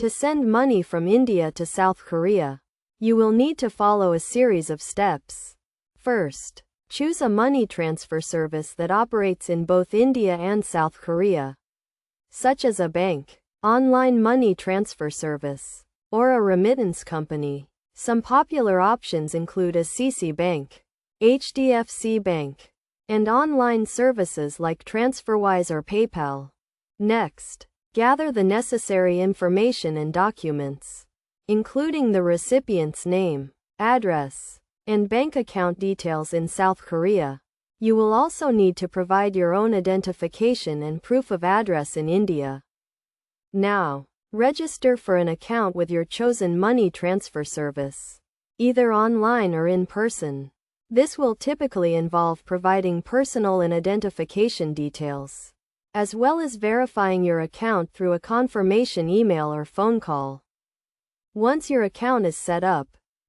To send money from India to South Korea, you will need to follow a series of steps. First, choose a money transfer service that operates in both India and South Korea, such as a bank, online money transfer service, or a remittance company. Some popular options include Axis Bank, HDFC Bank, and online services like TransferWise or PayPal. Next, gather the necessary information and documents, including the recipient's name, address, and bank account details in South Korea. You will also need to provide your own identification and proof of address in India. Now, register for an account with your chosen money transfer service, either online or in person. This will typically involve providing personal and identification details, as well as verifying your account through a confirmation email or phone call. Once your account is set up,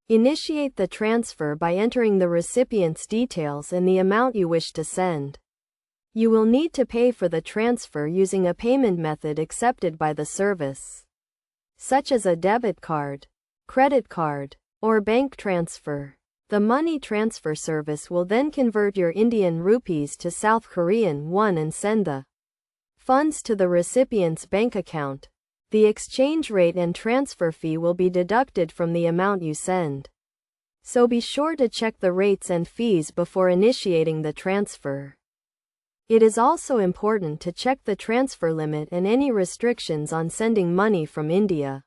initiate the transfer by entering the recipient's details and the amount you wish to send. You will need to pay for the transfer using a payment method accepted by the service, such as a debit card, credit card, or bank transfer. The money transfer service will then convert your Indian rupees to South Korean won and send the funds to the recipient's bank account. The exchange rate and transfer fee will be deducted from the amount you send, so be sure to check the rates and fees before initiating the transfer. It is also important to check the transfer limit and any restrictions on sending money from India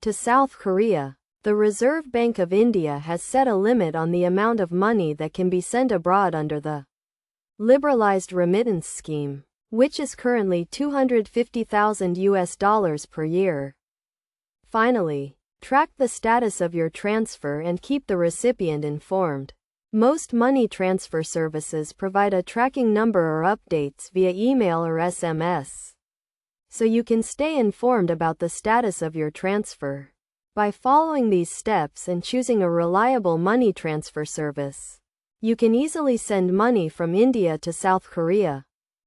to South Korea. The Reserve Bank of India has set a limit on the amount of money that can be sent abroad under the liberalized remittance scheme, which is currently $250,000 per year. Finally, track the status of your transfer and keep the recipient informed. Most money transfer services provide a tracking number or updates via email or SMS, so you can stay informed about the status of your transfer. By following these steps and choosing a reliable money transfer service, you can easily send money from India to South Korea.